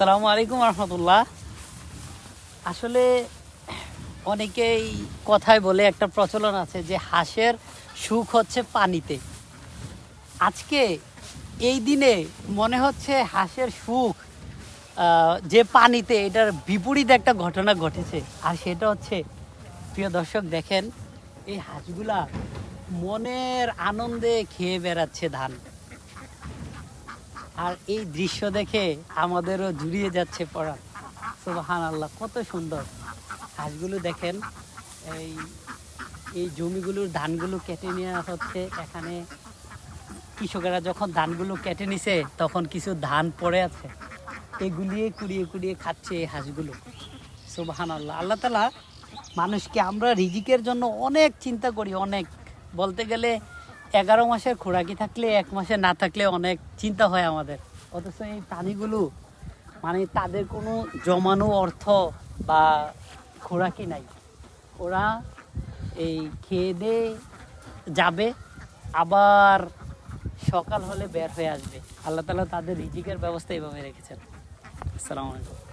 আসসালামু আলাইকুম রহমতুল্লাহ। আসলে অনেকেই কথায় বলে একটা প্রচলন আছে যে হাঁসের সুখ হচ্ছে পানিতে। আজকে এই দিনে মনে হচ্ছে হাঁসের সুখ যে পানিতে, এটার বিপরীত একটা ঘটনা ঘটেছে। আর সেটা হচ্ছে, প্রিয় দর্শক দেখেন, এই হাঁসগুলা মনের আনন্দে খেয়ে বেড়াচ্ছে ধান। আর এই দৃশ্য দেখে আমাদেরও জুড়িয়ে যাচ্ছে পড়া। সুবহানাল্লাহ, কত সুন্দর হাঁসগুলো দেখেন। এই এই জমিগুলোর ধানগুলো কেটে নেওয়া হচ্ছে। এখানে কৃষকেরা যখন ধানগুলো কেটে নিছে তখন কিছু ধান পড়ে আছে, এগুলিয়ে কুড়িয়ে কুড়িয়ে খাচ্ছে এই হাঁসগুলো। সুবহানাল্লাহ। আল্লাহ তাআলা মানুষকে, আমরা রিজিকের জন্য অনেক চিন্তা করি, অনেক বলতে গেলে 11 মাসের খোরাকি থাকলে 1 মাসে না থাকলে অনেক চিন্তা হয় আমাদের। অথচ এই প্রাণীগুলো, মানে তাদের কোনো জমানো অর্থ বা খোরাকি নাই। ওরা এই খেয়ে দিয়ে যাবে, আবার সকাল হলে বের হয়ে আসবে। আল্লাহ তাআলা তাদের রিজিকের ব্যবস্থা এইভাবে রেখেছেন। আসসালামু আলাইকুম।